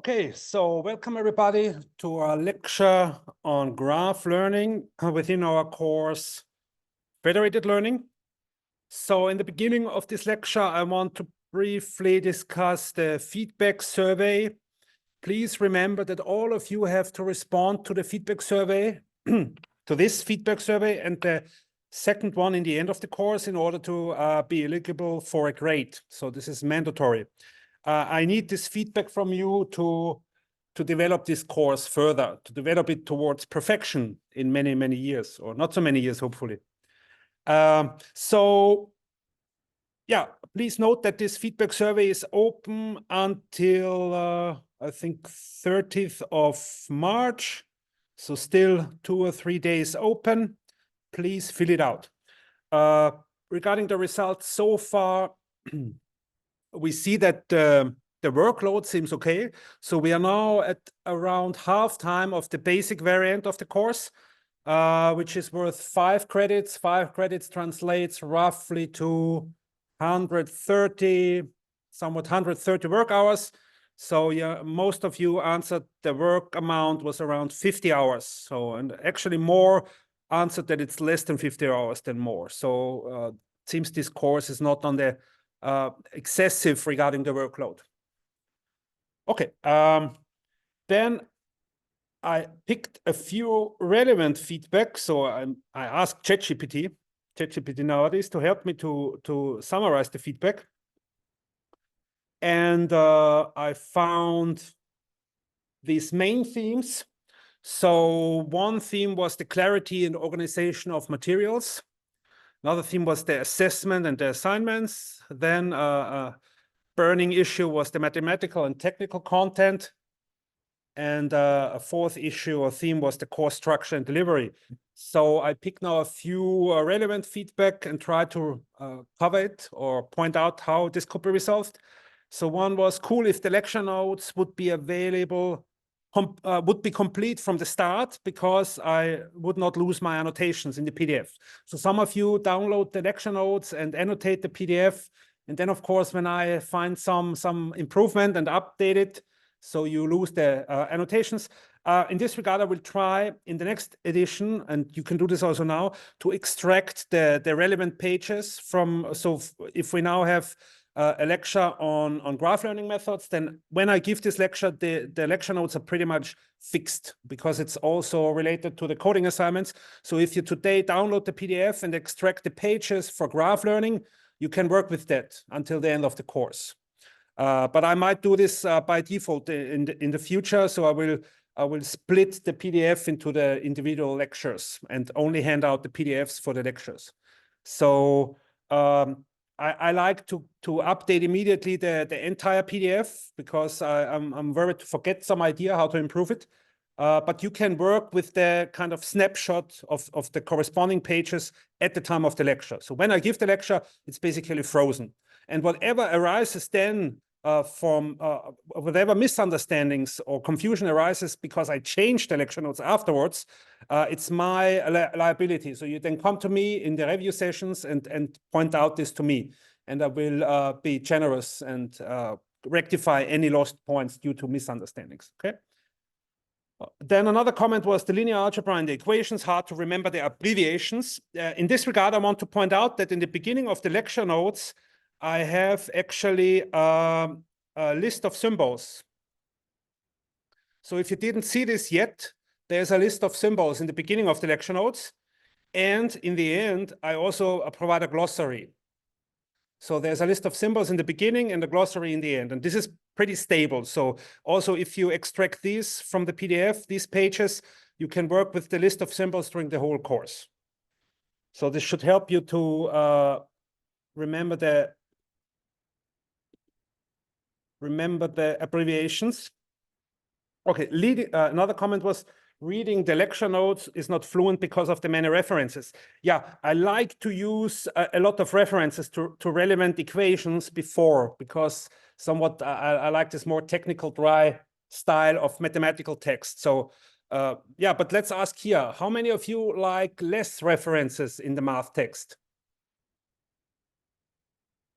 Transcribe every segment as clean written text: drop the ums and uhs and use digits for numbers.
Okay, so welcome everybody to our lecture on graph learning within our course Federated Learning. So in the beginning of this lecture, I want to briefly discuss the feedback survey. Please remember that all of you have to respond to the feedback survey, to this feedback survey, and the second one in the end of the course in order to be eligible for a grade. So this is mandatory. I need this feedback from you to develop this course further, to develop it towards perfection in many, many years, or not so many years, hopefully. So, yeah, please note that this feedback survey is open until, I think, 30th of March. So still 2 or 3 days open. Please fill it out. Regarding the results so far, we see that the workload seems okay. So we are now at around half time of the basic variant of the course, which is worth 5 credits. 5 credits translates roughly to 130, somewhat 130 work hours. So yeah, most of you answered the work amount was around 50 hours. So, and actually more answered that it's less than 50 hours than more. So it seems this course is not on the excessive regarding the workload. Okay, then I picked a few relevant feedback. So I asked ChatGPT nowadays to help me to summarize the feedback. And I found these main themes. So one theme was the clarity and organization of materials. Another theme was the assessment and the assignments. Then a burning issue was the mathematical and technical content. And a fourth issue or theme was the course structure and delivery. So I picked now a few relevant feedback and try to cover it or point out how this could be resolved. So one was cool if the lecture notes would be available, would be complete from the start, because I would not lose my annotations in the PDF. So some of you download the lecture notes and annotate the PDF. And then, of course, when I find some improvement and update it, so you lose the annotations. In this regard, I will try in the next edition, and you can do this also now, to extract the relevant pages from, so if we now have a lecture on graph learning methods, then when I give this lecture, the lecture notes are pretty much fixed, because it's also related to the coding assignments. So if you today download the PDF and extract the pages for graph learning, you can work with that until the end of the course. But I might do this by default in the future. So I will split the PDF into the individual lectures and only hand out the PDFs for the lectures. So I like to update immediately the entire PDF, because I'm worried to forget some idea how to improve it. But you can work with the kind of snapshot of the corresponding pages at the time of the lecture. So when I give the lecture, it's basically frozen. And whatever arises then from whatever misunderstandings or confusion arises because I changed the lecture notes afterwards, it's my liability. So you then come to me in the review sessions and point out this to me. And I will be generous and rectify any lost points due to misunderstandings, okay? Then another comment was the linear algebra and the equations, hard to remember the abbreviations. In this regard, I want to point out that in the beginning of the lecture notes, I have actually a list of symbols. So if you didn't see this yet, there's a list of symbols in the beginning of the lecture notes. And in the end, I also provide a glossary. So there's a list of symbols in the beginning and a glossary in the end. And this is pretty stable. So also if you extract these from the PDF, these pages, you can work with the list of symbols during the whole course. So this should help you to remember the abbreviations. Okay, another comment was reading the lecture notes is not fluent because of the many references. Yeah, I like to use a lot of references to relevant equations before, because somewhat I like this more technical, dry style of mathematical text. So yeah, but let's ask here, how many of you like less references in the math text?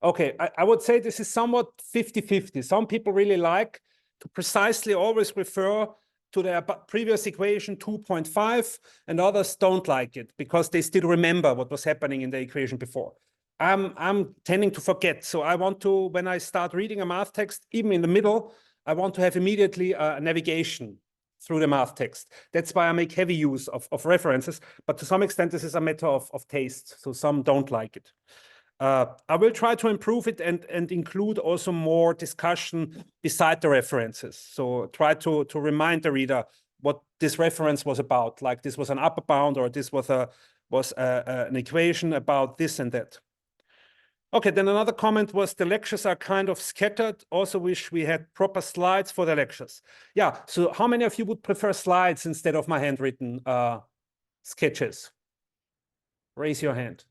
Okay, I would say this is somewhat 50-50. Some people really like to precisely always refer to their previous equation 2.5, and others don't like it because they still remember what was happening in the equation before. I'm tending to forget. So I want to, when I start reading a math text, even in the middle, I want to have immediately a navigation through the math text. That's why I make heavy use of references, but to some extent, this is a matter of taste. So some don't like it. I will try to improve it and include also more discussion beside the references. So try to remind the reader what this reference was about, like this was an upper bound, or this was an equation about this and that. Okay, then another comment was the lectures are kind of scattered. Also wish we had proper slides for the lectures. Yeah, so how many of you would prefer slides instead of my handwritten sketches? Raise your hand.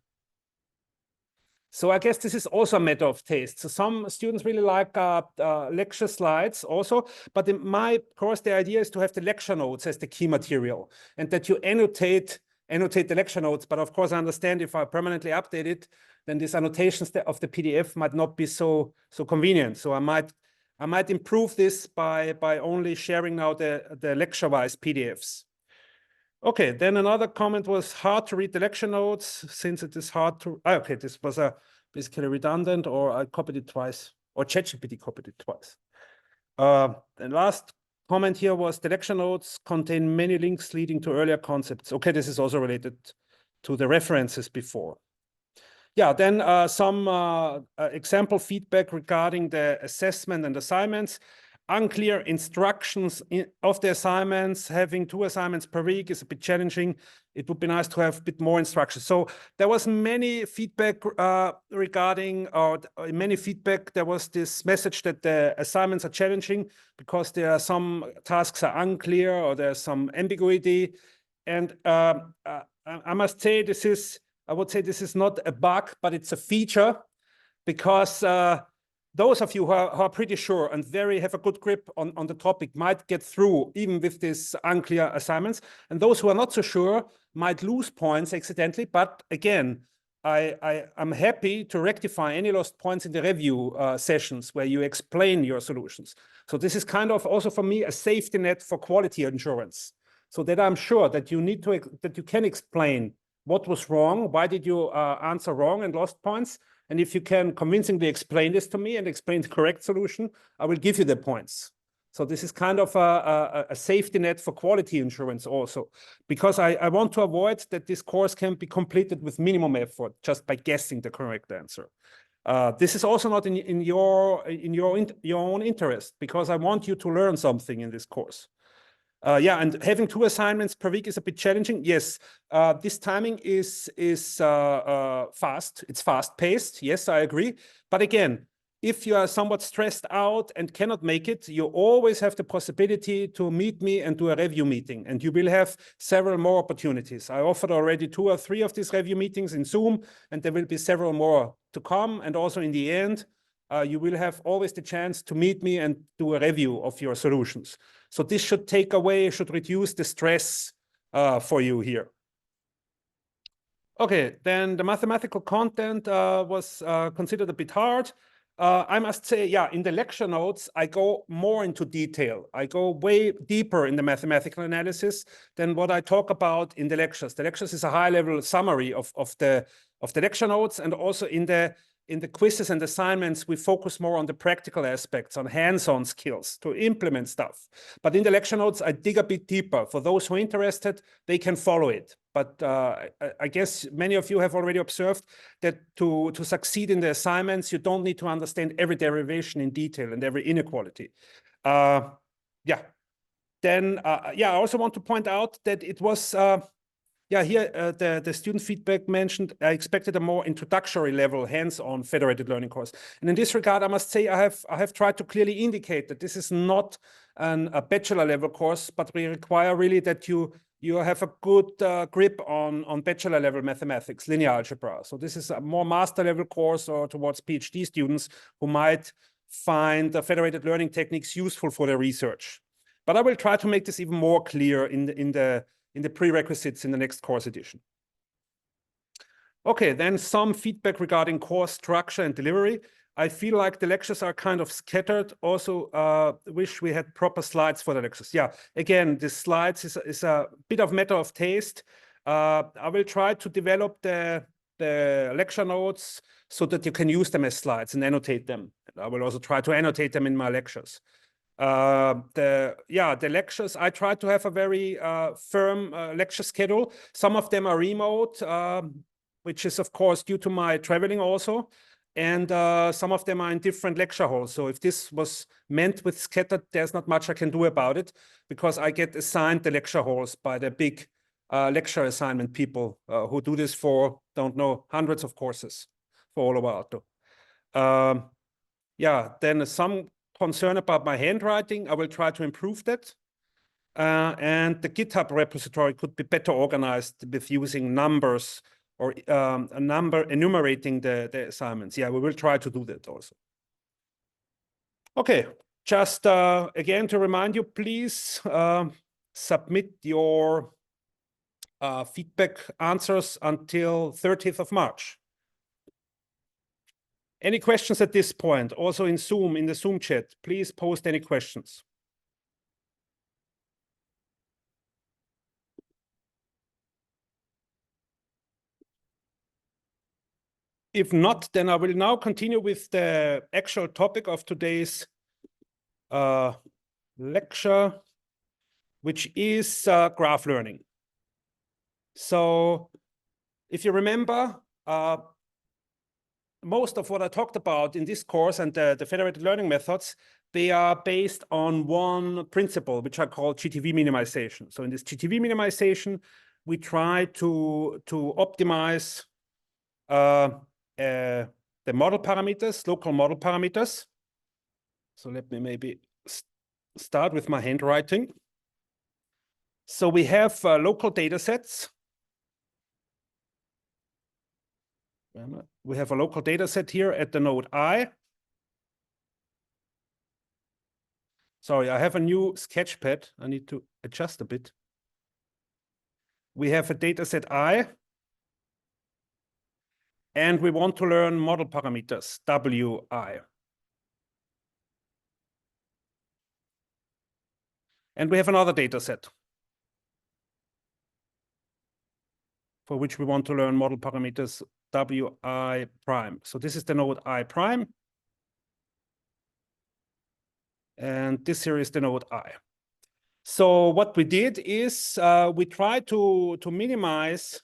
So I guess this is also a matter of taste. So some students really like lecture slides also, but in my course, the idea is to have the lecture notes as the key material, and that you annotate the lecture notes. But of course, I understand if I permanently update it, then these annotations of the PDF might not be so convenient. So I might improve this by only sharing now the lecture-wise PDFs. Okay, then another comment was hard to read the lecture notes since it is hard to. Okay, this was basically redundant, or I copied it twice, or ChatGPT copied it twice. The last comment here was the lecture notes contain many links leading to earlier concepts. Okay, this is also related to the references before. Yeah, then some example feedback regarding the assessment and assignments. Unclear instructions of the assignments. Having 2 assignments per week is a bit challenging. It would be nice to have a bit more instructions. So there was many feedback regarding, or many feedback. There was this message that the assignments are challenging because there are some tasks are unclear, or there's some ambiguity. And I must say I would say this is not a bug, but it's a feature, because those of you who are pretty sure and have a good grip on the topic might get through even with these unclear assignments. And those who are not so sure might lose points accidentally. But again, I'm happy to rectify any lost points in the review sessions where you explain your solutions. So this is kind of also for me a safety net for quality insurance, so that I'm sure that that you can explain what was wrong, why did you answer wrong and lost points. And if you can convincingly explain this to me and explain the correct solution, I will give you the points. So this is kind of a safety net for quality insurance also, because I want to avoid that this course can be completed with minimum effort just by guessing the correct answer. This is also not in your own interest, because I want you to learn something in this course. Yeah, and having 2 assignments per week is a bit challenging. Yes, this timing is fast. It's fast-paced. Yes, I agree. But again, if you are somewhat stressed out and cannot make it, you always have the possibility to meet me and do a review meeting, and you will have several more opportunities. I offered already 2 or 3 of these review meetings in Zoom, and there will be several more to come. And also in the end, you will have always the chance to meet me and do a review of your solutions. So this should reduce the stress for you here. Okay, then the mathematical content was considered a bit hard. I must say, yeah, in the lecture notes, I go more into detail. I go way deeper in the mathematical analysis than what I talk about in the lectures. The lectures is a high-level summary of the lecture notes, and also in the quizzes and assignments, we focus more on the practical aspects, on hands-on skills to implement stuff. But in the lecture notes, I dig a bit deeper. For those who are interested, they can follow it. But I guess many of you have already observed that to succeed in the assignments, you don't need to understand every derivation in detail and every inequality. Yeah. Then, yeah, I also want to point out that it was... yeah, here the student feedback mentioned I expected a more introductory level hands-on federated learning course. And in this regard, I must say I have tried to clearly indicate that this is not a bachelor level course, but we require really that you have a good grip on bachelor level mathematics, linear algebra. So this is a more master level course, or towards PhD students who might find the federated learning techniques useful for their research. But I will try to make this even more clear in the prerequisites in the next course edition. Okay, then some feedback regarding course structure and delivery. I feel like the lectures are kind of scattered. Also, wish we had proper slides for the lectures. Yeah, again, the slides is a bit of matter of taste. I will try to develop the lecture notes so that you can use them as slides and annotate them. I will also try to annotate them in my lectures. The lectures, I try to have a very firm lecture schedule. Some of them are remote, which is of course due to my traveling also. And some of them are in different lecture halls. So if this was meant with scattered, there's not much I can do about it because I get assigned the lecture halls by the big lecture assignment people who do this for, don't know, hundreds of courses for all over Aalto. Then some concern about my handwriting. I will try to improve that. And the GitHub repository could be better organized with using numbers or a number enumerating the assignments. Yeah, we will try to do that also. Okay, just again to remind you, please submit your feedback answers until 30th of March. Any questions at this point? Also in Zoom, in the Zoom chat, please post any questions. If not, then I will now continue with the actual topic of today's lecture, which is graph learning. So if you remember, most of what I talked about in this course and the federated learning methods, they are based on one principle, which I call GTV minimization. So in this GTV minimization, we try to optimize the model parameters, local model parameters. So let me maybe start with my handwriting. So we have local data sets. We have a local data set here at the node I. Sorry, I have a new sketchpad. I need to adjust a bit. We have a data set I. And we want to learn model parameters, Wi. And we have another data set for which we want to learn model parameters Wi prime. So this is the node I prime. And this here is the node I. So what we did is we tried to minimize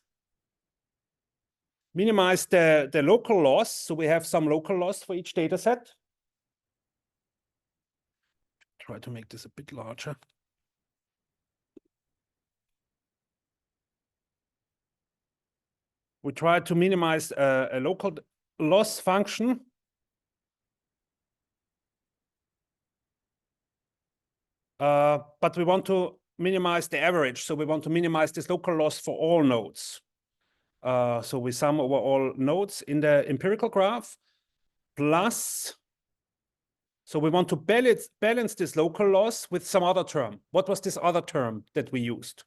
the local loss. So we have some local loss for each data set. Try to make this a bit larger. We try to minimize a local loss function. But we want to minimize the average. So we want to minimize this local loss for all nodes. So we sum over all nodes in the empirical graph plus. So we want to balance this local loss with some other term. What was this other term that we used?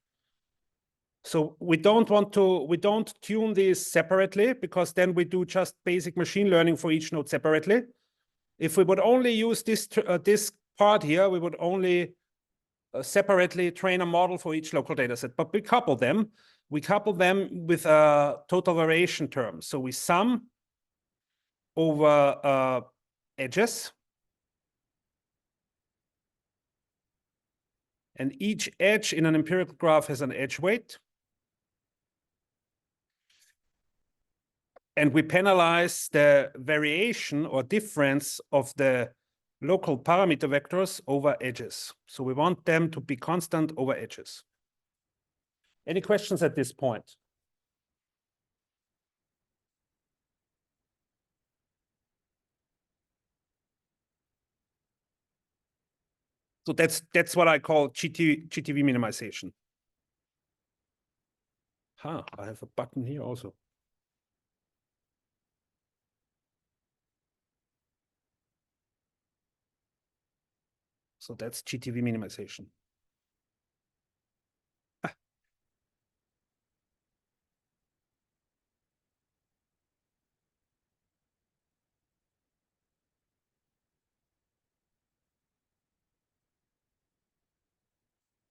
So we don't tune these separately because then we do just basic machine learning for each node separately. If we would only use this part here, we would only separately train a model for each local data set. But we couple them with a total variation term. So we sum over edges. And each edge in an empirical graph has an edge weight. And we penalize the variation or difference of the local parameter vectors over edges. So we want them to be constant over edges. Any questions at this point? So that's what I call GTV minimization. I have a button here also. So that's GTV minimization.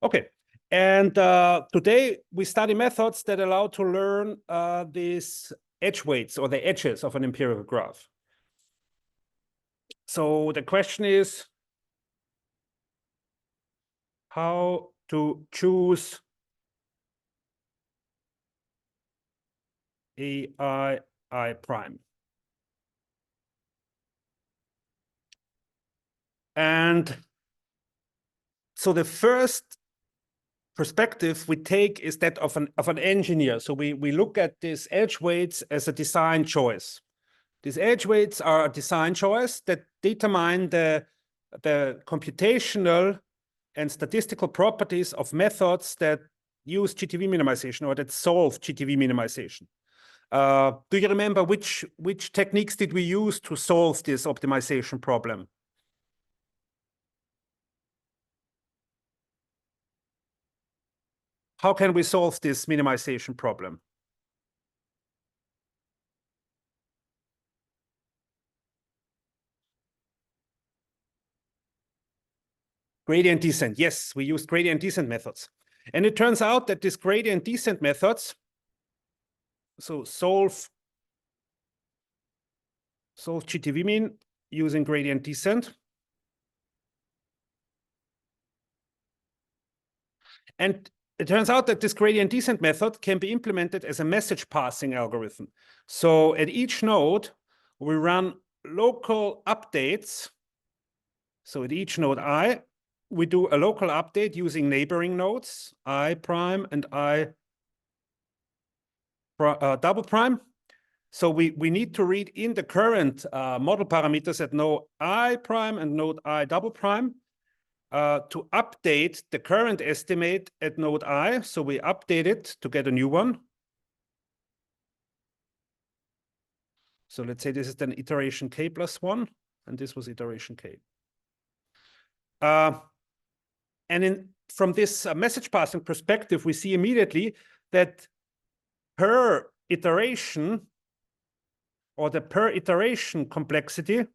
Okay, and today we study methods that allow to learn these edge weights or the edges of an empirical graph. So the question is how to choose I prime. And so the first perspective we take is that of an engineer. So we look at these edge weights as a design choice. These edge weights are a design choice that determine the computational and statistical properties of methods that use GTV minimization or that solve GTV minimization. Do you remember which techniques did we use to solve this optimization problem? How can we solve this minimization problem? Gradient descent. Yes, we used gradient descent methods. And it turns out that these gradient descent methods, so solve GTV min using gradient descent. And it turns out that this gradient descent method can be implemented as a message passing algorithm. So at each node, we run local updates. So at each node I, we do a local update using neighboring nodes, I prime and I double prime. So we need to read in the current model parameters at node I prime and node I double prime to update the current estimate at node I. So we update it to get a new one. So let's say this is then iteration k plus 1, and this was iteration k. And from this message passing perspective, we see immediately that per iteration, or the per iteration complexity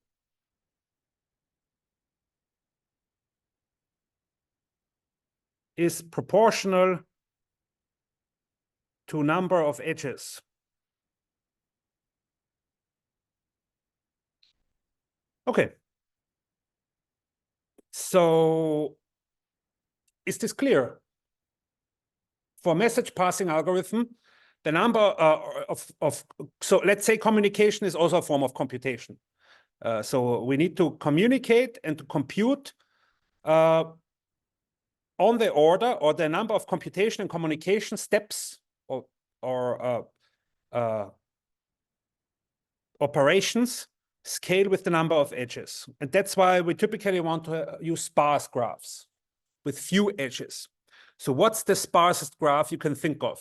is proportional to number of edges. Okay. So is this clear? For message passing algorithm, the number so let's say communication is also a form of computation. So we need to communicate and to compute on the order or the number of computation and communication steps or operations scale with the number of edges. And that's why we typically want to use sparse graphs with few edges. So what's the sparsest graph you can think of?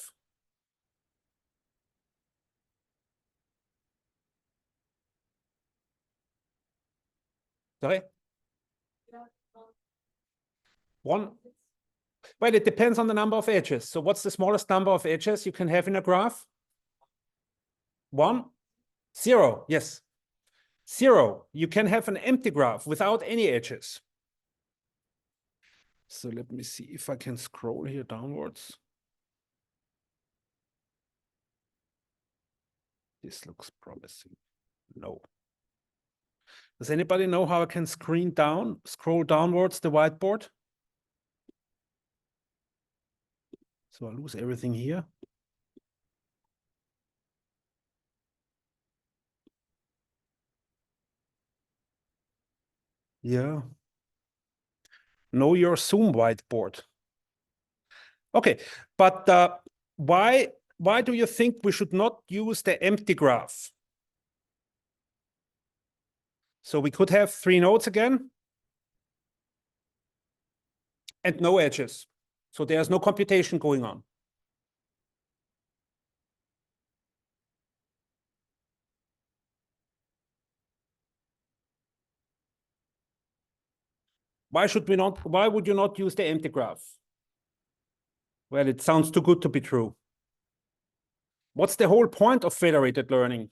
Sorry? One? Well, it depends on the number of edges. So what's the smallest number of edges you can have in a graph? 1? 0, yes. 0. You can have an empty graph without any edges. So let me see if I can scroll here downwards. This looks promising. No. Does anybody know how I can scroll downwards the whiteboard? So I lose everything here. Yeah. Know your Zoom whiteboard. Okay, but why do you think we should not use the empty graph? So we could have 3 nodes again and no edges. So there's no computation going on. Why would you not use the empty graph? Well, it sounds too good to be true. What's the whole point of federated learning?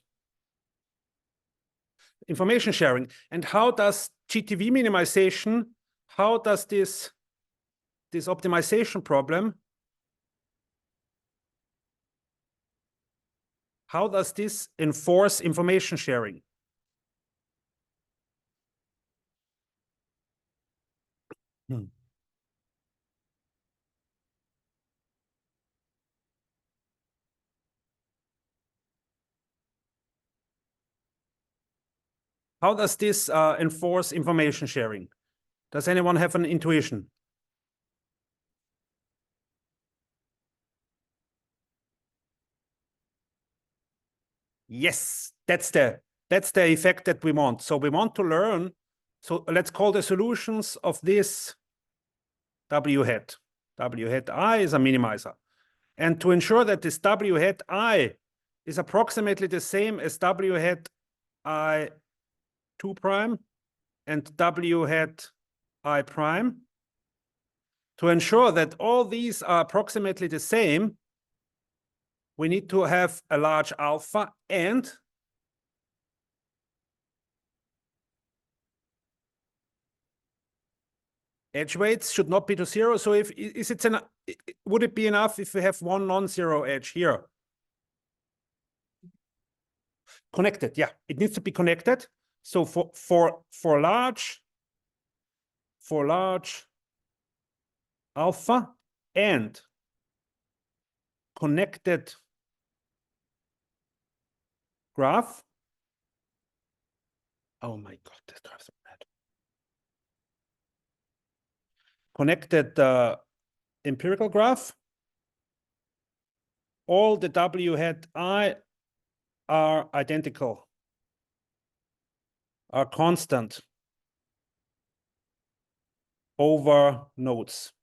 Information sharing. And how does GTV minimization, how does this this optimization problem, how does this enforce information sharing? How does this enforce information sharing? Does anyone have an intuition? Yes, that's the effect that we want. So we want to learn. So let's call the solutions of this W hat. W hat I is a minimizer. And to ensure that this W hat I is approximately the same as W hat I 2 prime and W hat I prime, to ensure that all these are approximately the same, we need to have a large alpha, and edge weights should not be to 0. So if would it be enough if we have one non-zero edge here? Connected, yeah, it needs to be connected. So for large alpha and connected graph. Oh my God, this graph's so bad. Connected empirical graph. All the W hat I are identical, are constant over nodes.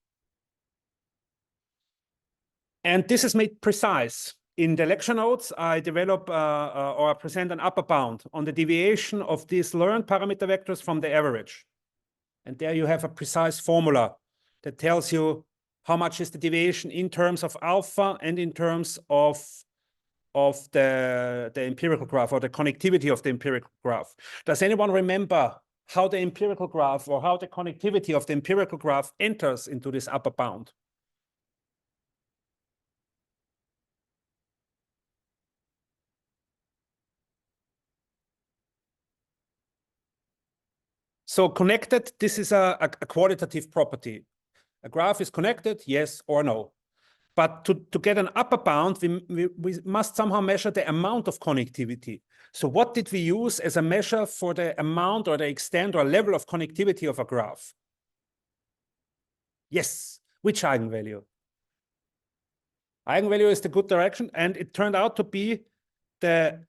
And this is made precise. In the lecture notes, I develop or I present an upper bound on the deviation of these learned parameter vectors from the average. And there you have a precise formula that tells you how much is the deviation in terms of alpha and in terms of the empirical graph, or the connectivity of the empirical graph. Does anyone remember how the empirical graph or how the connectivity of the empirical graph enters into this upper bound? So connected, this is a qualitative property. A graph is connected, yes or no. But to get an upper bound, we must somehow measure the amount of connectivity. So what did we use as a measure for the amount or the extent or level of connectivity of a graph? Yes, which eigenvalue? Eigenvalue is the good direction, and it turned out to be the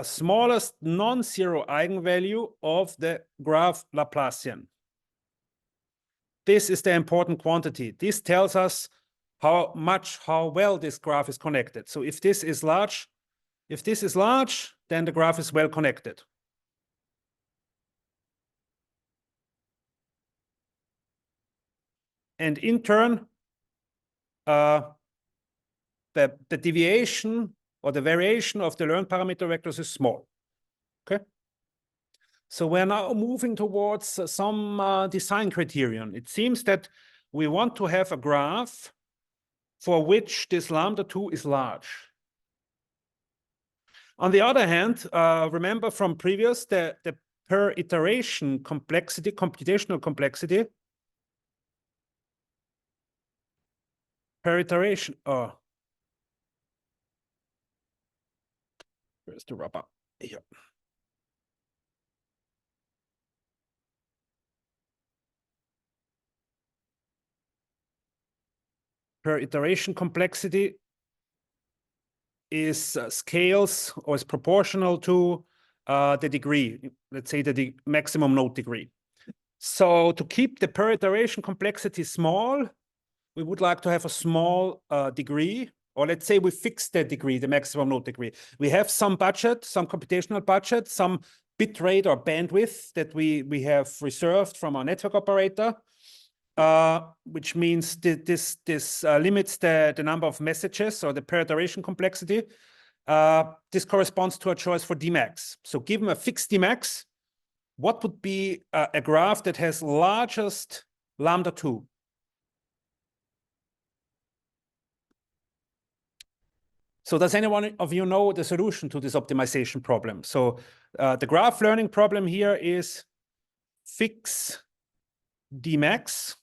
smallest non-zero eigenvalue of the graph Laplacian. This is the important quantity. This tells us how well this graph is connected. So if this is large, then the graph is well connected. And in turn, the deviation or the variation of the learned parameter vectors is small. Okay. So we're now moving towards some design criterion. It seems that we want to have a graph for which this lambda 2 is large. On the other hand, remember from previous, the per iteration complexity, computational complexity, per iteration, where's the rubber? Here. Per iteration complexity is scales or is proportional to the degree, let's say the maximum node degree. So to keep the per iteration complexity small, we would like to have a small degree, or let's say we fix the degree, the maximum node degree. We have some budget, some computational budget, some bit rate or bandwidth that we have reserved from our network operator, which means this limits the number of messages or the per iteration complexity. This corresponds to a choice for Dmax. So given a fixed Dmax, what would be a graph that has largest lambda 2? So does anyone of you know the solution to this optimization problem? So the graph learning problem here is fix Dmax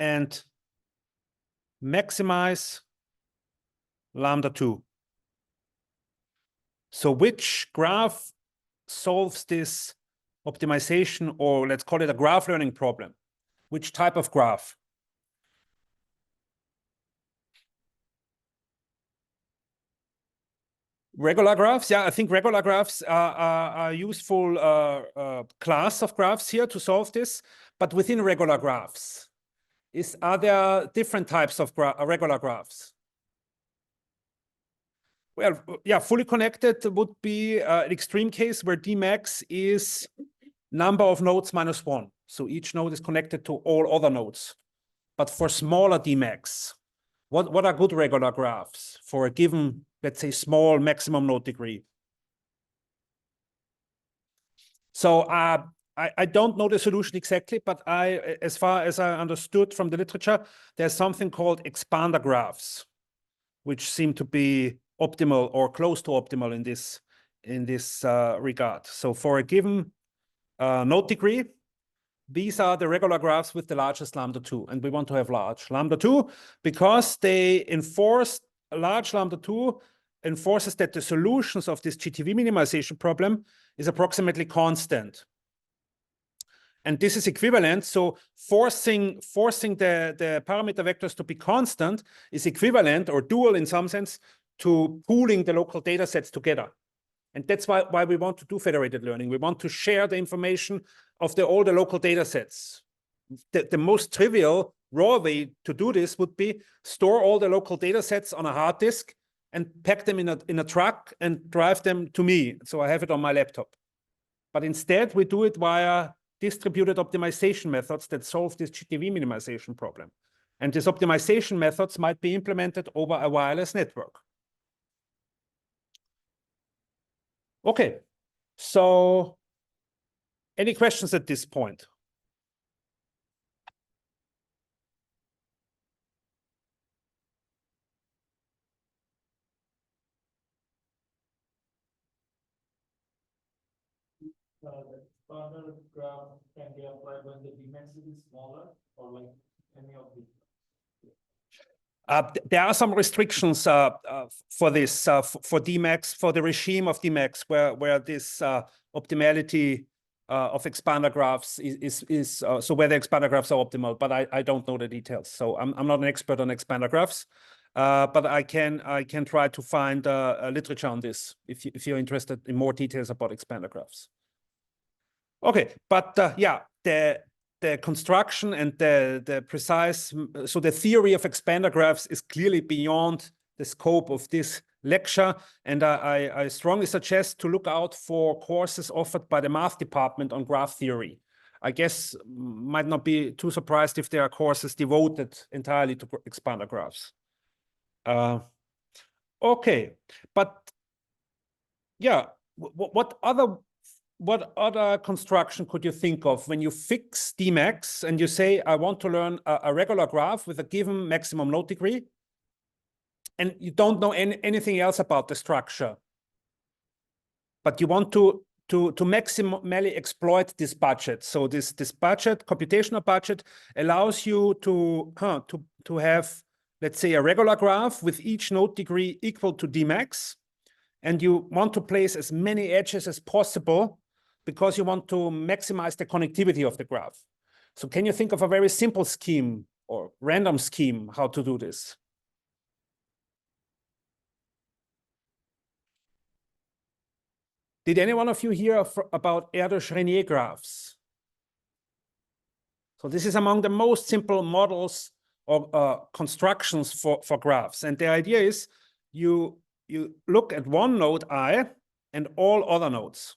and maximize lambda 2. So which graph solves this optimization, or let's call it a graph learning problem? Which type of graph? Regular graphs, yeah, I think regular graphs are a useful class of graphs here to solve this. But within regular graphs, are there different types of regular graphs? Well, yeah, fully connected would be an extreme case where Dmax is number of nodes minus 1. So each node is connected to all other nodes. But for smaller Dmax, what are good regular graphs for a given, let's say, small maximum node degree? So I don't know the solution exactly, but as far as I understood from the literature, there's something called expander graphs, which seem to be optimal or close to optimal in this regard. So for a given node degree, these are the regular graphs with the largest lambda 2, and we want to have large lambda 2 because they enforce large lambda 2 enforces that the solutions of this GTV minimization problem is approximately constant. And this is equivalent. So forcing the parameter vectors to be constant is equivalent or dual in some sense to pooling the local data sets together. And that's why we want to do federated learning. We want to share the information of all the local data sets. The most trivial raw way to do this would be store all the local data sets on a hard disk and pack them in a truck and drive them to me. So I have it on my laptop. But instead, we do it via distributed optimization methods that solve this GTV minimization problem. And these optimization methods might be implemented over a wireless network. Okay, so any questions at this point? The expander graph can be applied when the Dmax is smaller, or like any of these? There are some restrictions for this, for Dmax, for the regime of Dmax, where this optimality of expander graphs is so where the expander graphs are optimal, but I don't know the details. So I'm not an expert on expander graphs, but I can try to find a literature on this if you're interested in more details about expander graphs. Okay, but yeah, the construction and the precise, so the theory of expander graphs is clearly beyond the scope of this lecture. And I strongly suggest to look out for courses offered by the math department on graph theory. I guess might not be too surprised if there are courses devoted entirely to expander graphs. Okay, but yeah, what other construction could you think of when you fix Dmax and you say, I want to learn a regular graph with a given maximum node degree, and you don't know anything else about the structure, but you want to maximally exploit this budget. So this budget, computational budget, allows you to have, let's say, a regular graph with each node degree equal to Dmax, and you want to place as many edges as possible because you want to maximize the connectivity of the graph. So can you think of a very simple scheme or random scheme how to do this? Did any one of you hear about Erdős-Rényi graphs? So this is among the most simple models of constructions for graphs. And the idea is you look at one node I and all other nodes.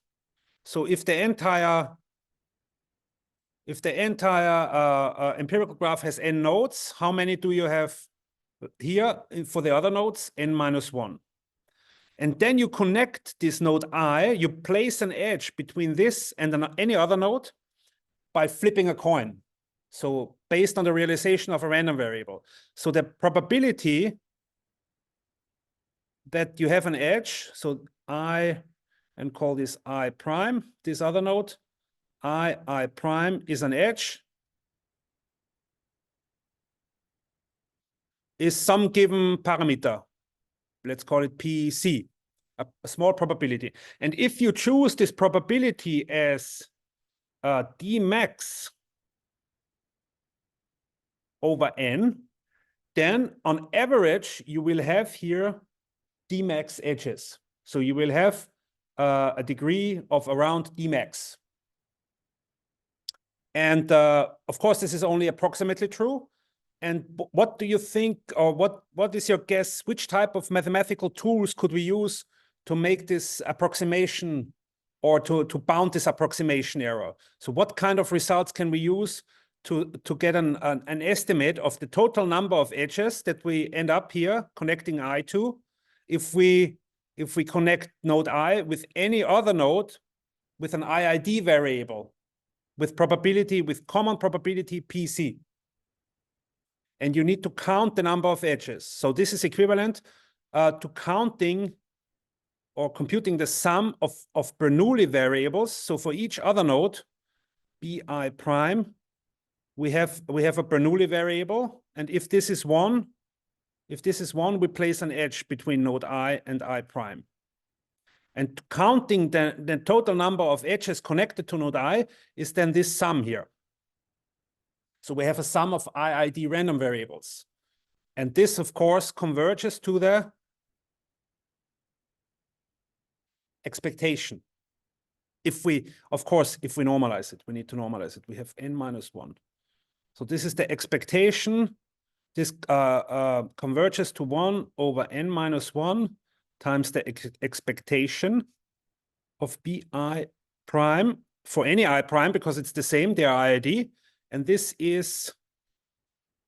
So if the entire empirical graph has n nodes, how many do you have here for the other nodes? N minus 1. And then you connect this node I, you place an edge between this and any other node by flipping a coin. So based on the realization of a random variable. So the probability that you have an edge, so I, and call this I prime, this other node, I prime is an edge, is some given parameter. Let's call it PC, a small probability. And if you choose this probability as D max over n, then on average, you will have here D max edges. So you will have a degree of around D max. And of course, this is only approximately true. And what do you think, or what is your guess? Which type of mathematical tools could we use to make this approximation, or to bound this approximation error? So what kind of results can we use to get an estimate of the total number of edges that we end up here connecting I to, if we connect node I with any other node with an IID variable, with probability, with common probability PC. And you need to count the number of edges. So this is equivalent to counting or computing the sum of Bernoulli variables. So for each other node, Bi prime, we have a Bernoulli variable. And if this is one, we place an edge between node I and I prime. And counting the total number of edges connected to node I is then this sum here. So we have a sum of IID random variables. And this, of course, converges to the expectation. If we normalize it, we need to normalize it. We have n minus 1. So this is the expectation. This converges to 1 over n minus 1 times the expectation of Bi prime for any I prime, because it's the same, they are IID. And this is,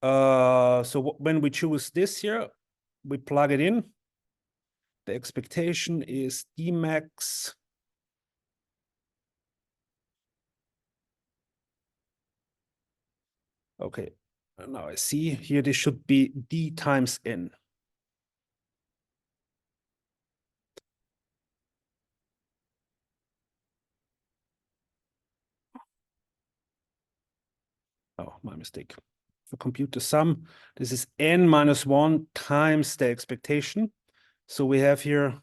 so when we choose this here, we plug it in. The expectation is D max okay, now I see here this should be D times N. Oh, my mistake. For compute the sum, this is N minus 1 times the expectation. So we have here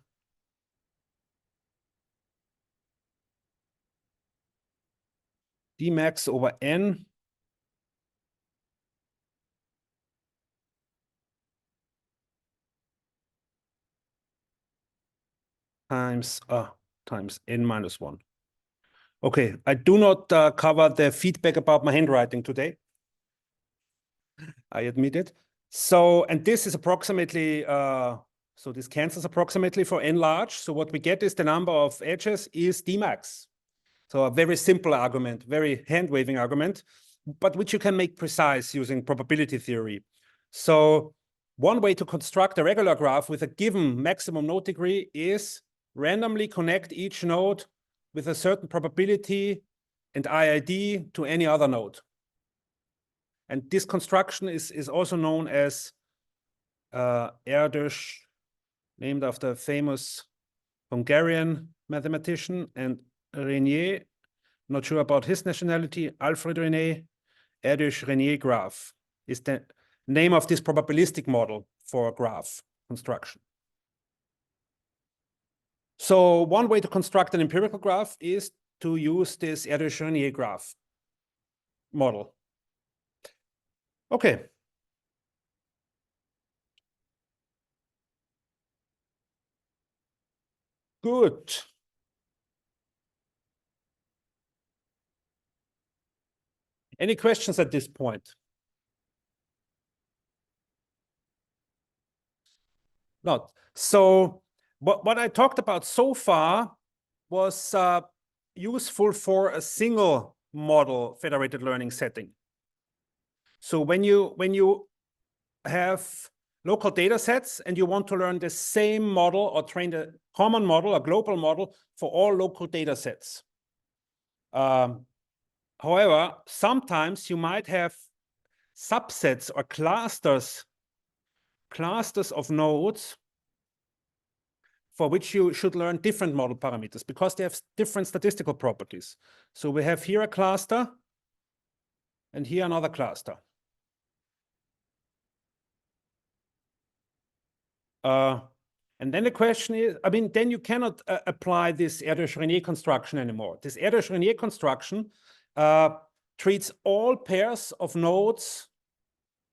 D max over N times N minus 1. Okay, I do not cover the feedback about my handwriting today. I admit it. So, and this is approximately, so this cancels approximately for n large. So what we get is the number of edges is D max. So a very simple argument, very hand-waving argument, but which you can make precise using probability theory. So one way to construct a regular graph with a given maximum node degree is randomly connect each node with a certain probability and IID to any other node. And this construction is also known as Erdős, named after a famous Hungarian mathematician, and Régnier, not sure about his nationality, Alfred Régnier, Erdős-Régnier graph is the name of this probabilistic model for graph construction. So one way to construct an empirical graph is to use this Erdős-Régnier graph model. Okay. Good. Any questions at this point? Not. So what I talked about so far was useful for a single model federated learning setting. So when you have local data sets and you want to learn the same model or train a common model, a global model for all local data sets. However, sometimes you might have subsets or clusters of nodes for which you should learn different model parameters because they have different statistical properties. So we have here a cluster and here another cluster. And then the question is, I mean, then you cannot apply this Erdős-Rényi construction anymore. This Erdős-Rényi construction treats all pairs of nodes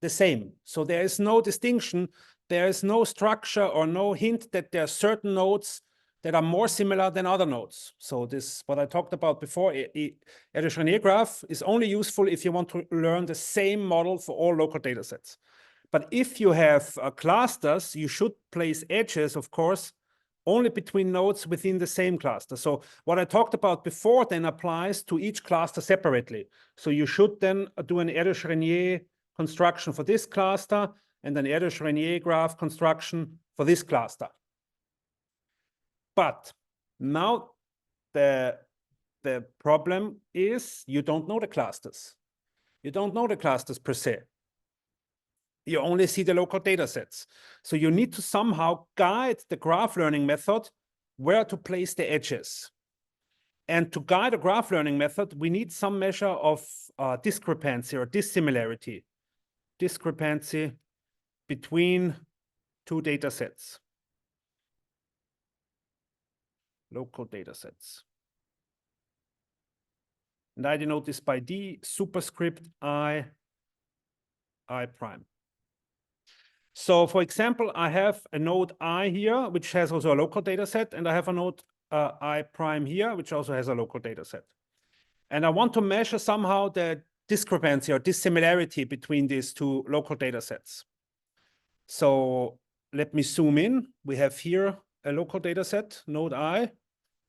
the same. So there is no distinction. There is no structure or no hint that there are certain nodes that are more similar than other nodes. So this, what I talked about before, Erdős-Rényi graph is only useful if you want to learn the same model for all local data sets. But if you have clusters, you should place edges, of course, only between nodes within the same cluster. So what I talked about before then applies to each cluster separately. So you should then do an Erdős-Rényi construction for this cluster and an Erdős-Rényi graph construction for this cluster. But now the problem is you don't know the clusters. You don't know the clusters per se. You only see the local data sets. So you need to somehow guide the graph learning method where to place the edges. And to guide a graph learning method, we need some measure of discrepancy or dissimilarity. Discrepancy between two data sets. Local data sets. And I denote this by D superscript I prime. So for example, I have a node I here, which has also a local data set, and I have a node I prime here, which also has a local data set. And I want to measure somehow the discrepancy or dissimilarity between these two local data sets. So let me zoom in. We have here a local data set, node I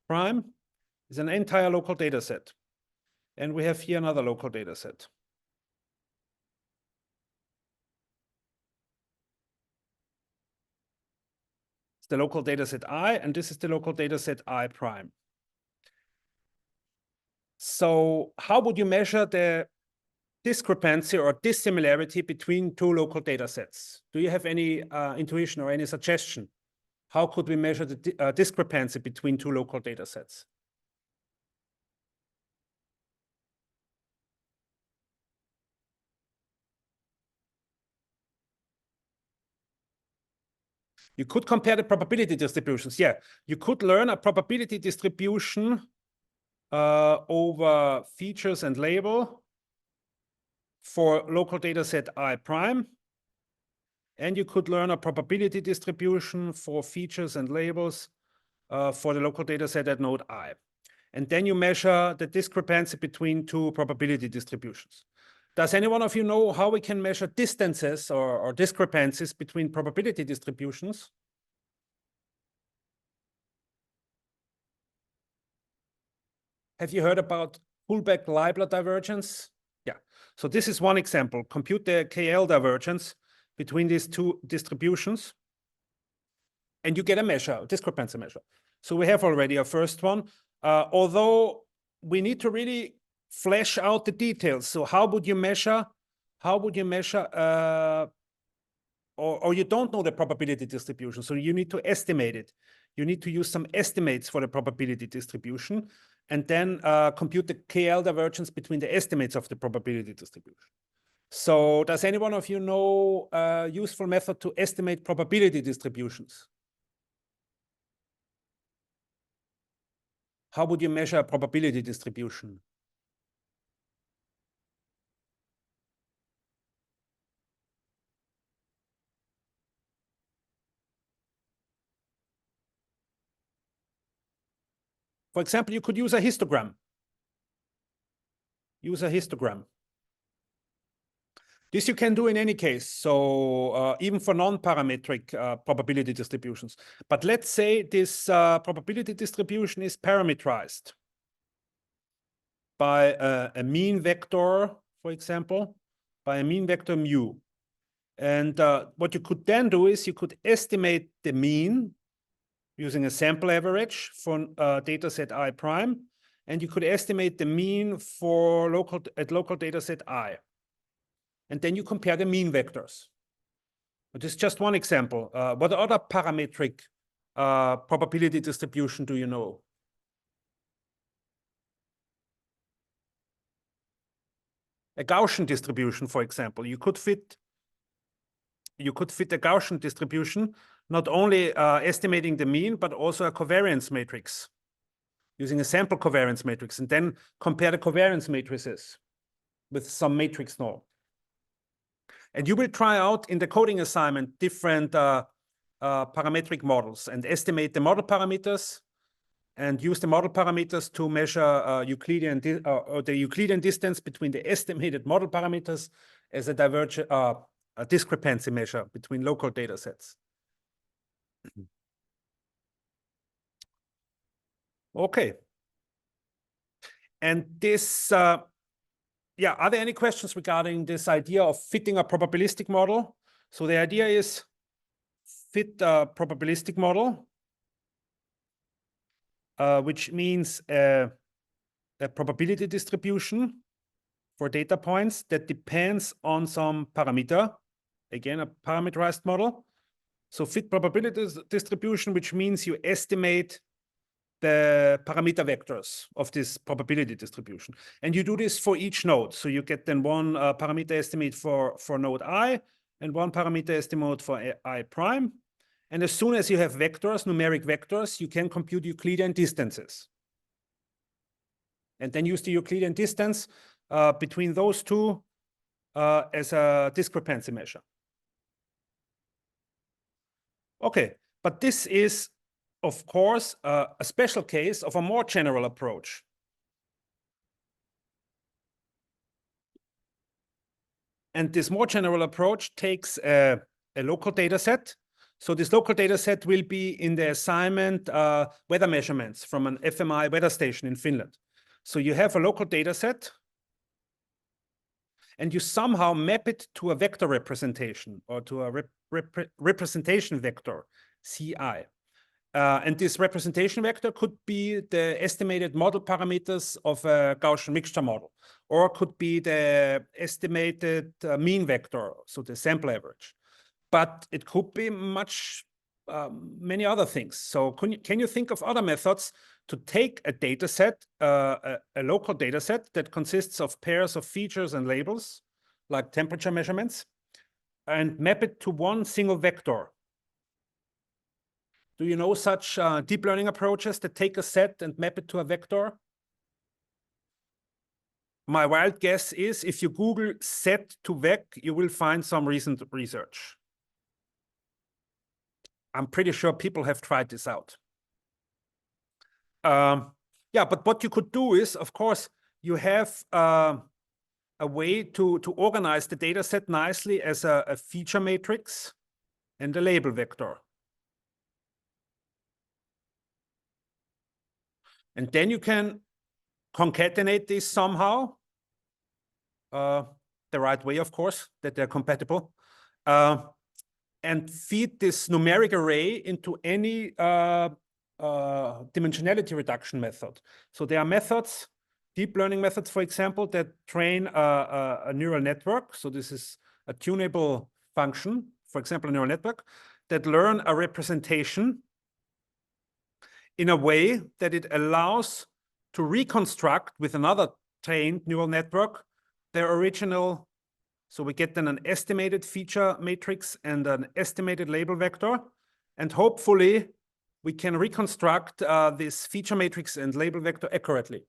prime is an entire local data set. And we have here another local data set. The local dataset I, and this is the local dataset I prime. So how would you measure the discrepancy or dissimilarity between two local datasets? Do you have any intuition or any suggestion? How could we measure the discrepancy between two local datasets? You could compare the probability distributions. Yeah, you could learn a probability distribution over features and label for local dataset I prime. And you could learn a probability distribution for features and labels for the local dataset at node I. And then you measure the discrepancy between two probability distributions. Does any one of you know how we can measure distances or discrepancies between probability distributions? Have you heard about Kullback-Leibler divergence? Yeah. So this is one example. Compute the KL divergence between these two distributions, and you get a measure, a discrepancy measure. So we have already a first one, although we need to really flesh out the details. So how would you measure? How would you measure? Or you don't know the probability distribution, so you need to estimate it. You need to use some estimates for the probability distribution, and then compute the KL divergence between the estimates of the probability distribution. So does any one of you know a useful method to estimate probability distributions? How would you measure a probability distribution? For example, you could use a histogram. Use a histogram. This you can do in any case, so even for non-parametric probability distributions. But let's say this probability distribution is parameterized by a mean vector, for example, by a mean vector mu. And what you could then do is you could estimate the mean using a sample average for data set I prime, and you could estimate the mean for local data set I. And then you compare the mean vectors. But this is just one example. What other parametric probability distribution do you know? A Gaussian distribution, for example. You could fit a Gaussian distribution, not only estimating the mean, but also a covariance matrix, using a sample covariance matrix, and then compare the covariance matrices with some matrix norm. And you will try out in the coding assignment different parametric models and estimate the model parameters and use the model parameters to measure Euclidean the Euclidean distance between the estimated model parameters as a discrepancy measure between local data sets. Okay. And this, yeah, are there any questions regarding this idea of fitting a probabilistic model? So the idea is fit a probabilistic model, which means a probability distribution for data points that depends on some parameter, again, a parameterized model. So fit probability distribution, which means you estimate the parameter vectors of this probability distribution. And you do this for each node. So you get then one parameter estimate for node I and one parameter estimate for I prime. And as soon as you have vectors, numeric vectors, you can compute Euclidean distances. And then use the Euclidean distance between those two as a discrepancy measure. Okay, but this is, of course, a special case of a more general approach. And this more general approach takes a local data set. So this local data set will be in the assignment weather measurements from an FMI weather station in Finland. So you have a local data set, and you somehow map it to a vector representation or to a representation vector, CI. And this representation vector could be the estimated model parameters of a Gaussian mixture model, or could be the estimated mean vector, so the sample average. But it could be many other things. So can you think of other methods to take a data set, a local data set that consists of pairs of features and labels, like temperature measurements, and map it to one single vector? Do you know such deep learning approaches that take a set and map it to a vector? My wild guess is if you Google set to vec, you will find some recent research. I'm pretty sure people have tried this out. Yeah, but what you could do is, of course, you have a way to organize the data set nicely as a feature matrix and a label vector. And then you can concatenate this somehow, the right way, of course, that they're compatible, and feed this numeric array into any dimensionality reduction method. So there are methods, deep learning methods, for example, that train a neural network. So this is a tunable function, for example, a neural network, that learn a representation in a way that it allows to reconstruct with another trained neural network their original. So we get then an estimated feature matrix and an estimated label vector. And hopefully we can reconstruct this feature matrix and label vector accurately.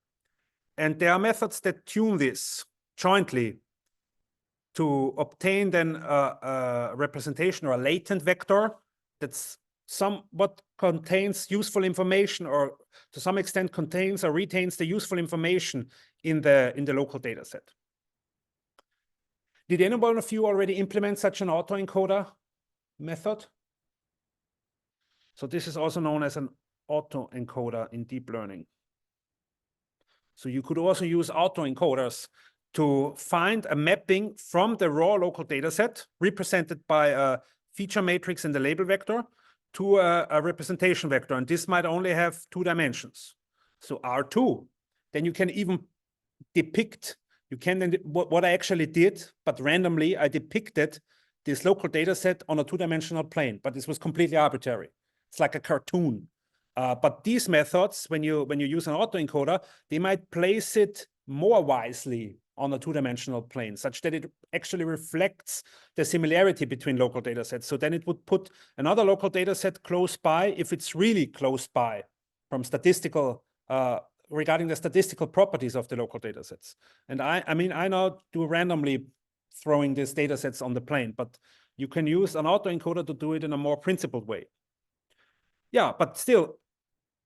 And there are methods that tune this jointly to obtain then a representation or a latent vector that's somewhat contains useful information, or to some extent contains or retains the useful information in the local data set. Did anyone of you already implement such an autoencoder method? So this is also known as an autoencoder in deep learning. So you could also use autoencoders to find a mapping from the raw local data set represented by a feature matrix and the label vector to a representation vector. And this might only have 2 dimensions. So R2 then you can even depict, you can then, what I actually did, but randomly I depicted this local data set on a two-dimensional plane, but this was completely arbitrary. It's like a cartoon. But these methods, when you use an autoencoder, they might place it more wisely on a two-dimensional plane, such that it actually reflects the similarity between local data sets. So then it would put another local data set close by if it's really close by from statistical, regarding the statistical properties of the local data sets. And I mean, I now do randomly throwing these data sets on the plane, but you can use an autoencoder to do it in a more principled way. Yeah, but still,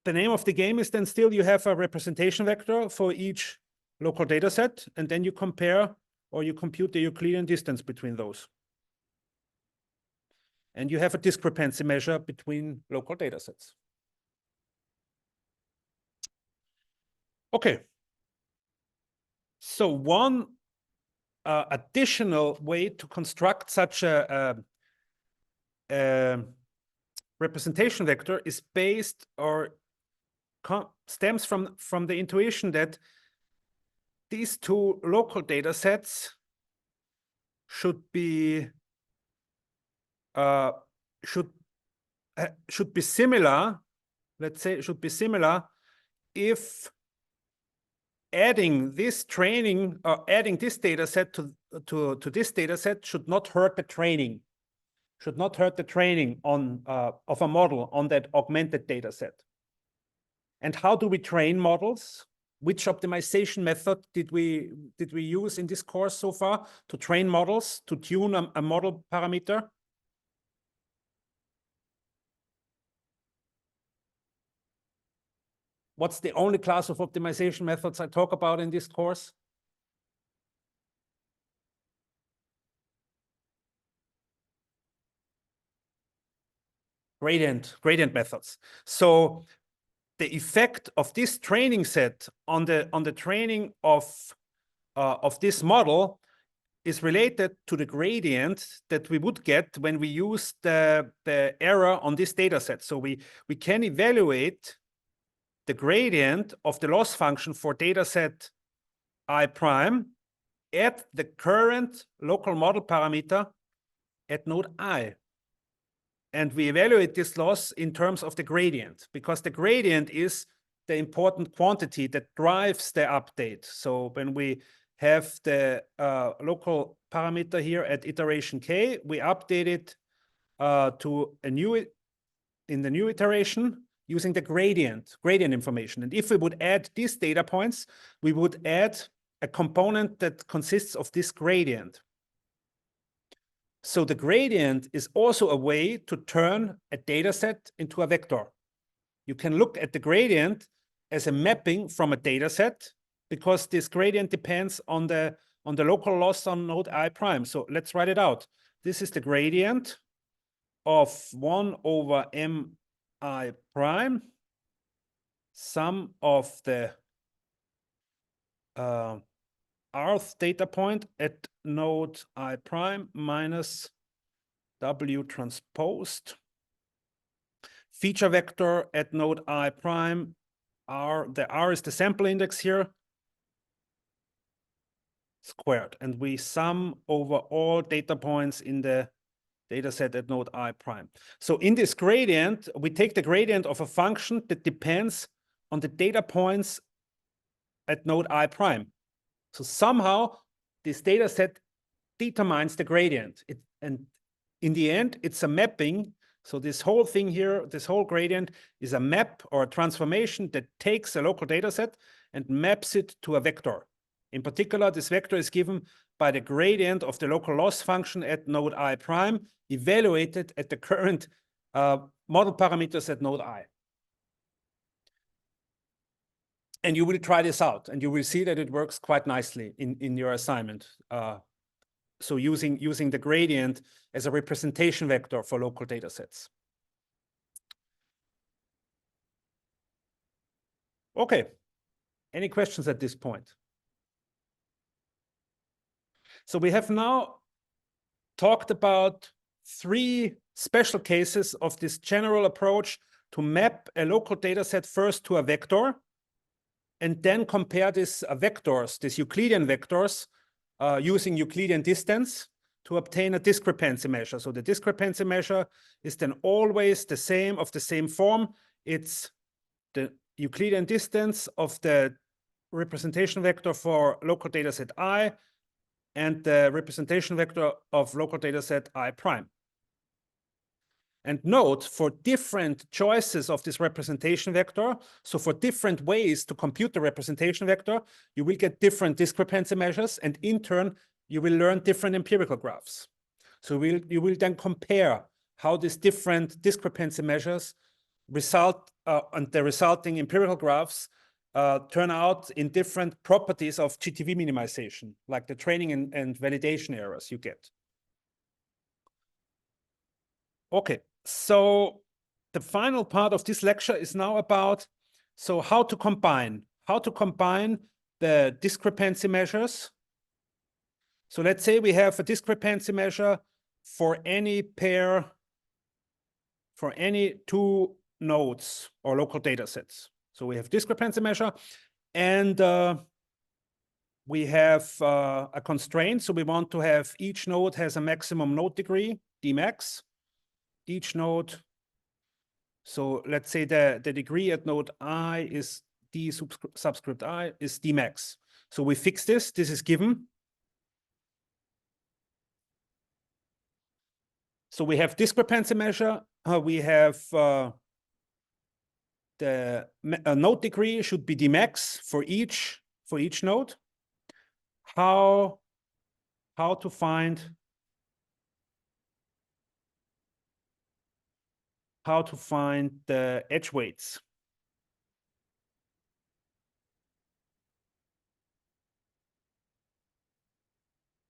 the name of the game is then still you have a representation vector for each local data set, and then you compare or you compute the Euclidean distance between those. And you have a discrepancy measure between local data sets. Okay. So one additional way to construct such a representation vector is based or stems from the intuition that these two local data sets should be similar. Let's say it should be similar if adding this training or adding this data set to this data set should not hurt the training. Should not hurt the training on of a model on that augmented data set. And how do we train models? Which optimization method did we use in this course so far to train models, to tune a model parameter? What's the only class of optimization methods I talk about in this course? Gradient methods. So the effect of this training set on the training of this model is related to the gradient that we would get when we use the error on this data set. So we can evaluate the gradient of the loss function for data set I prime at the current local model parameter at node I. And we evaluate this loss in terms of the gradient, because the gradient is the important quantity that drives the update. So when we have the local parameter here at iteration k, we update it to in the new iteration using the gradient information. And if we would add these data points, we would add a component that consists of this gradient. So the gradient is also a way to turn a data set into a vector. You can look at the gradient as a mapping from a data set, because this gradient depends on the local loss on node I prime. So let's write it out. This is the gradient of 1 over m I prime, sum of the rth data point at node I prime minus W transposed. Feature vector at node I prime, the R is the sample index here, squared. And we sum over all data points in the data set at node I prime. So in this gradient, we take the gradient of a function that depends on the data points at node I prime. So somehow this data set determines the gradient. And in the end, it's a mapping. So this whole thing here, this whole gradient is a map or a transformation that takes a local data set and maps it to a vector. In particular, this vector is given by the gradient of the local loss function at node I prime, evaluated at the current model parameters at node I. And you will try this out, and you will see that it works quite nicely in your assignment. So using the gradient as a representation vector for local data sets. Okay, any questions at this point? So we have now talked about 3 special cases of this general approach to map a local data set first to a vector, and then compare these vectors, these Euclidean vectors, using Euclidean distance to obtain a discrepancy measure. So the discrepancy measure is then always the same, of the same form. It's the Euclidean distance of the representation vector for local dataset I and the representation vector of local dataset I prime. And note, for different choices of this representation vector, so for different ways to compute the representation vector, you will get different discrepancy measures, and in turn, you will learn different empirical graphs. So you will then compare how these different discrepancy measures result, and the resulting empirical graphs turn out in different properties of GTV minimization, like the training and validation errors you get. Okay, so the final part of this lecture is now about how to combine the discrepancy measures. So let's say we have a discrepancy measure for any pair, for any two nodes or local data sets. So we have discrepancy measure, and we have a constraint. So we want to have each node has a maximum node degree, Dmax. Each node, so let's say the degree at node I is D subscript I is Dmax. So we fix this. This is given. So we have discrepancy measure. We have the node degree should be Dmax for each node. How to find the edge weights.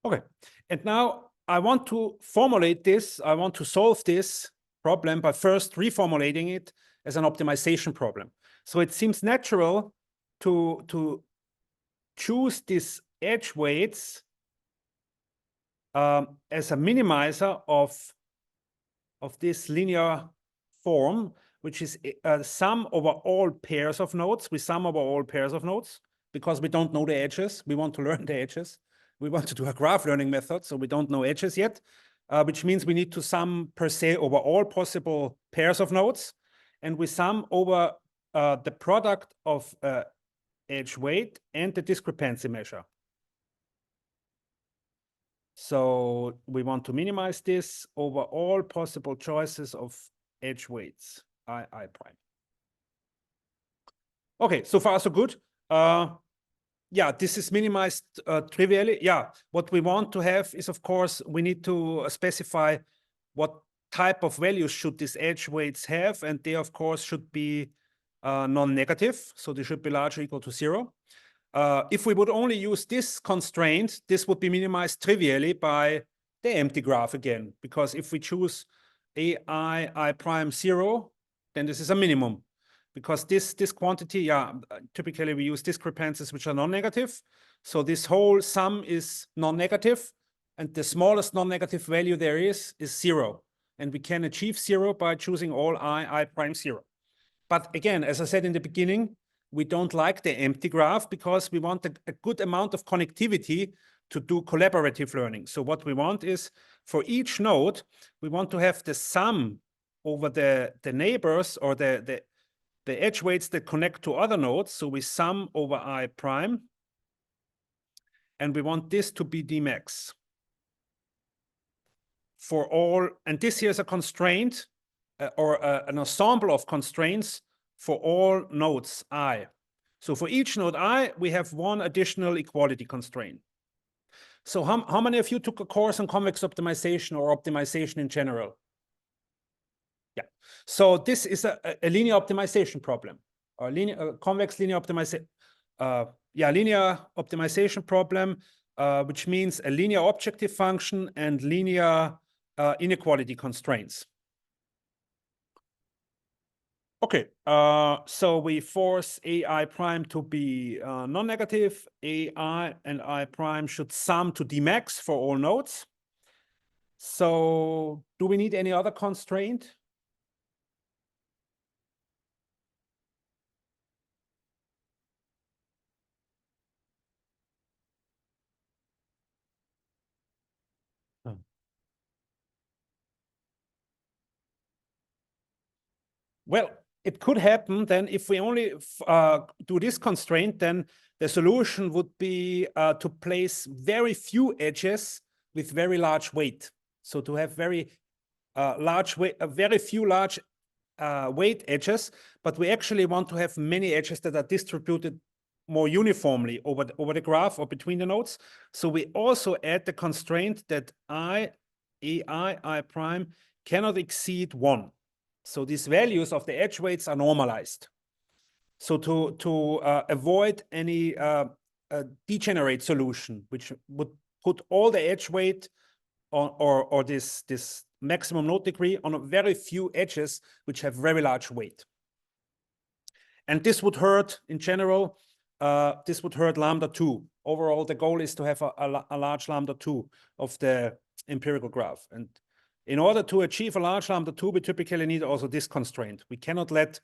Okay, and now I want to formulate this. I want to solve this problem by first reformulating it as an optimization problem. So it seems natural to choose these edge weights as a minimizer of this linear form, which is sum over all pairs of nodes. We sum over all pairs of nodes because we don't know the edges. We want to learn the edges. We want to do a graph learning method, so we don't know edges yet, which means we need to sum per se over all possible pairs of nodes, and we sum over the product of edge weight and the discrepancy measure. So we want to minimize this over all possible choices of edge weights, I prime. Okay, so far so good. Yeah, this is minimized trivially. Yeah, what we want to have is, of course, we need to specify what type of values should these edge weights have, and they, of course, should be non-negative, so they should be larger or equal to 0. If we would only use this constraint, this would be minimized trivially by the empty graph again, because if we choose I prime 0, then this is a minimum. Because this quantity, yeah, typically we use discrepancies which are non-negative. So this whole sum is non-negative, and the smallest non-negative value there is 0. And we can achieve 0 by choosing all I prime 0. But again, as I said in the beginning, we don't like the empty graph because we want a good amount of connectivity to do collaborative learning. So what we want is, for each node, we want to have the sum over the neighbors or the edge weights that connect to other nodes. So we sum over I prime, and we want this to be Dmax for all, and this here is a constraint or an ensemble of constraints for all nodes I. So for each node I, we have one additional equality constraint. So how many of you took a course on convex optimization or optimization in general? Yeah. So this is a linear optimization problem, or convex linear optimization. Linear optimization problem, which means a linear objective function and linear inequality constraints. Okay, so we force AI prime to be non-negative. AI and I prime should sum to Dmax for all nodes. So do we need any other constraint? Well, it could happen then if we only do this constraint, then the solution would be to place very few edges with very large weight. So to have very large weight, very few large weight edges, but we actually want to have many edges that are distributed more uniformly over the graph or between the nodes. So we also add the constraint that I prime cannot exceed 1. So these values of the edge weights are normalized. So to avoid any degenerate solution, which would put all the edge weight or this maximum node degree on a very few edges which have very large weight. And this would hurt, in general, this would hurt lambda 2. Overall, the goal is to have a large lambda 2 of the empirical graph. And in order to achieve a large lambda 2, we typically need also this constraint. We cannot let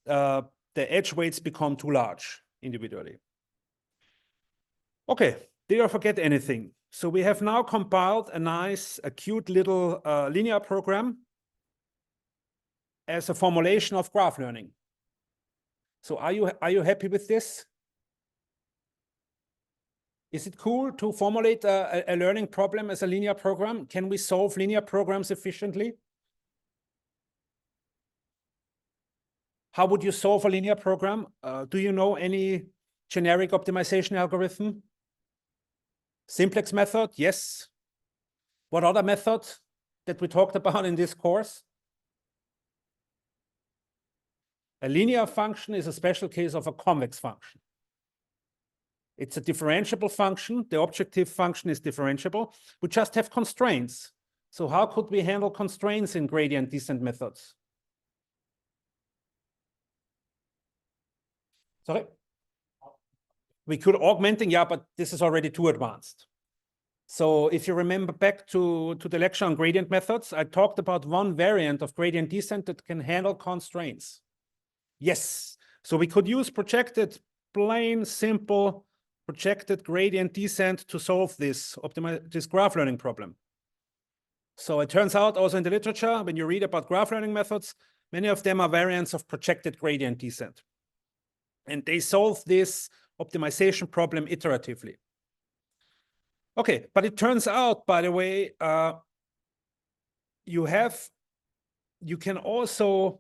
the edge weights become too large individually. Okay, did I forget anything? So we have now compiled a nice, cute little linear program as a formulation of graph learning. So are you happy with this? Is it cool to formulate a learning problem as a linear program? Can we solve linear programs efficiently? How would you solve a linear program? Do you know any generic optimization algorithm? Simplex method, yes. What other method that we talked about in this course? A linear function is a special case of a convex function. It's a differentiable function. The objective function is differentiable. We just have constraints. So how could we handle constraints in gradient descent methods? Sorry? We could augmenting, yeah, but this is already too advanced. So if you remember back to the lecture on gradient methods, I talked about one variant of gradient descent that can handle constraints. Yes, so we could use projected, plain, simple, projected gradient descent to solve this graph learning problem. So it turns out also in the literature, when you read about graph learning methods, many of them are variants of projected gradient descent. And they solve this optimization problem iteratively. Okay, but it turns out, by the way, you can also,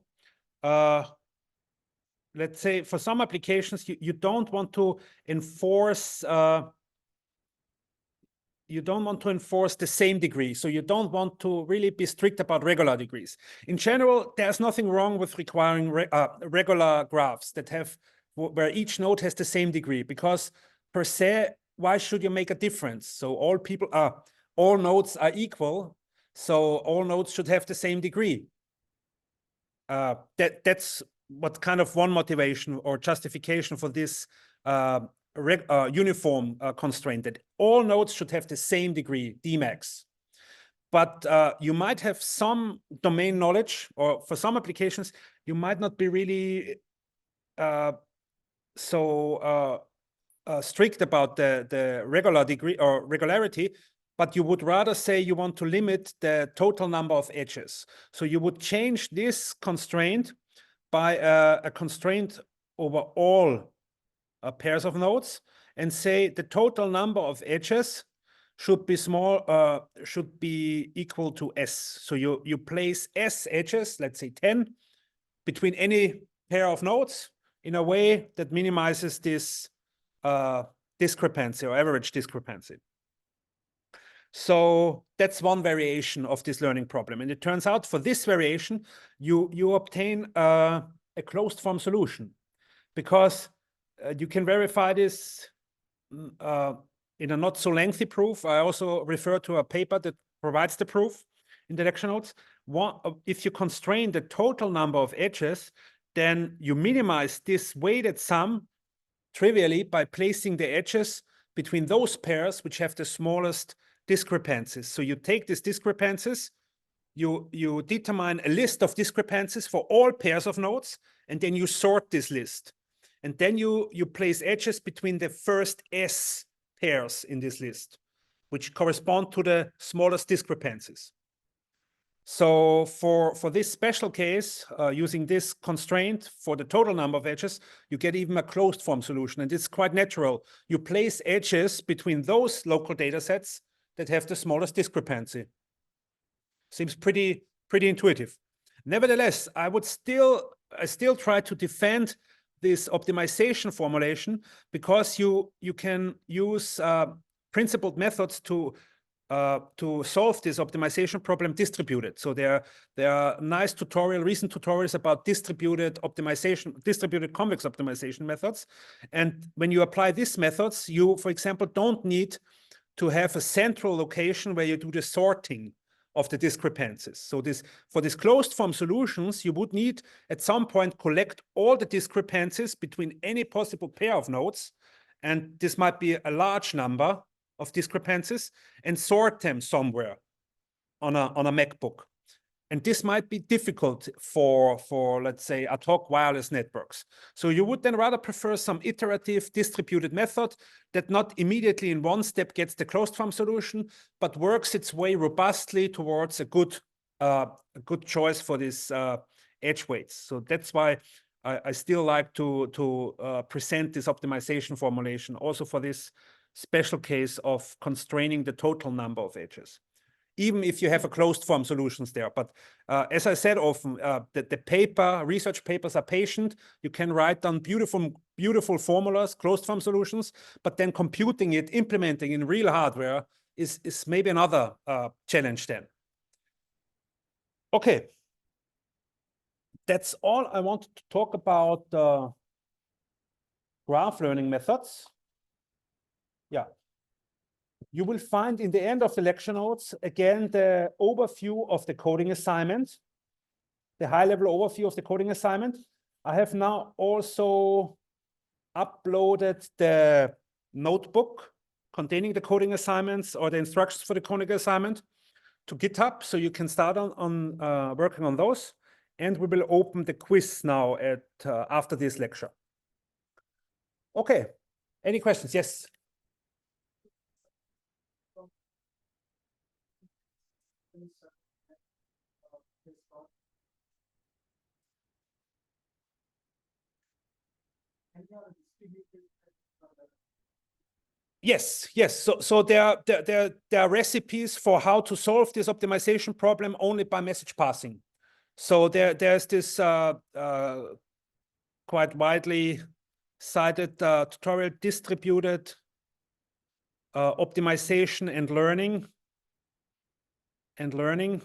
let's say for some applications, you don't want to enforce the same degree. So you don't want to really be strict about regular degrees. In general, there's nothing wrong with requiring regular graphs that have where each node has the same degree, because per se, why should you make a difference? So all nodes are equal, so all nodes should have the same degree. That's what kind of one motivation or justification for this uniform constraint, that all nodes should have the same degree, Dmax. But you might have some domain knowledge, or for some applications, you might not be really strict about the regular degree or regularity, but you would rather say you want to limit the total number of edges. So you would change this constraint by a constraint over all pairs of nodes and say the total number of edges should be equal to S. So you place S edges, let's say 10, between any pair of nodes in a way that minimizes this discrepancy or average discrepancy. So that's one variation of this learning problem. And it turns out for this variation, you obtain a closed form solution, because you can verify this in a not so lengthy proof. I also refer to a paper that provides the proof in the lecture notes. If you constrain the total number of edges, then you minimize this weighted sum trivially by placing the edges between those pairs which have the smallest discrepancies. So you take these discrepancies, you determine a list of discrepancies for all pairs of nodes, and then you sort this list. And then you place edges between the first S pairs in this list, which correspond to the smallest discrepancies. So for this special case, using this constraint for the total number of edges, you get even a closed form solution. And it's quite natural. You place edges between those local data sets that have the smallest discrepancy. Seems pretty intuitive. Nevertheless, I still try to defend this optimization formulation because you can use principled methods to solve this optimization problem distributed. So there are nice recent tutorials about distributed optimization, distributed convex optimization methods. And when you apply these methods, you, for example, don't need to have a central location where you do the sorting of the discrepancies. So for these closed form solutions, you would need at some point collect all the discrepancies between any possible pair of nodes. And this might be a large number of discrepancies and sort them somewhere on a MacBook. And this might be difficult for let's say, ad hoc wireless networks. So you would then rather prefer some iterative distributed method that not immediately in one step gets the closed form solution, but works its way robustly towards a good choice for these edge weights. So that's why I still like to present this optimization formulation also for this special case of constraining the total number of edges, even if you have a closed form solutions there. But as I said often, the research papers are patient. You can write down beautiful formulas, closed form solutions, but then computing it, implementing in real hardware is maybe another challenge then. Okay. That's all I wanted to talk about graph learning methods. Yeah. You will find in the end of the lecture notes, again, the overview of the coding assignment, the high-level overview of the coding assignment. I have now also uploaded the notebook containing the coding assignments or the instructions for the coding assignment to GitHub, so you can start on working on those. And we will open the quiz now after this lecture. Okay, any questions? Yes. Yes. So there are recipes for how to solve this optimization problem only by message passing. So there's this quite widely cited tutorial, distributed optimization and learning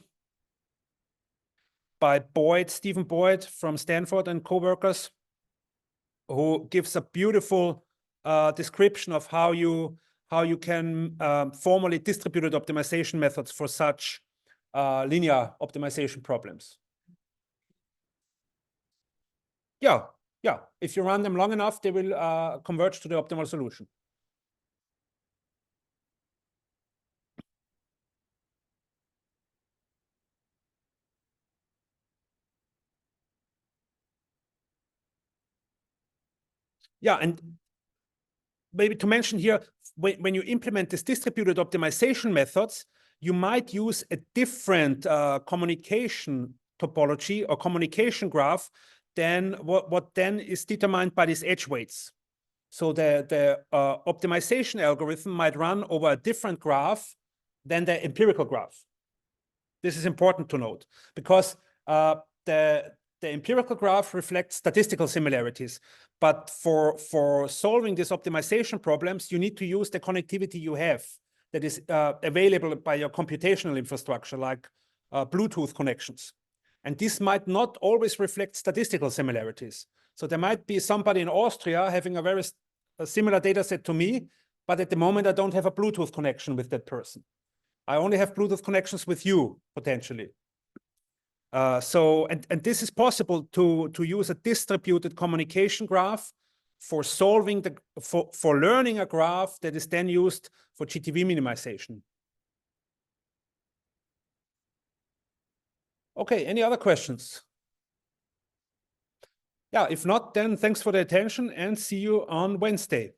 by Stephen Boyd from Stanford and co-workers, who gives a beautiful description of how you can formally distributed optimization methods for such linear optimization problems. Yeah. If you run them long enough, they will converge to the optimal solution. Yeah, and maybe to mention here, when you implement this distributed optimization methods, you might use a different communication topology or communication graph than what then is determined by these edge weights. So the optimization algorithm might run over a different graph than the empirical graph. This is important to note because the empirical graph reflects statistical similarities. But for solving these optimization problems, you need to use the connectivity you have that is available by your computational infrastructure, like Bluetooth connections. And this might not always reflect statistical similarities. So there might be somebody in Austria having a very similar data set to me, but at the moment I don't have a Bluetooth connection with that person. I only have Bluetooth connections with you, potentially. And this is possible to use a distributed communication graph for solving for learning a graph that is then used for GTV minimization. Okay, any other questions? Yeah, if not, then thanks for the attention and see you on Wednesday.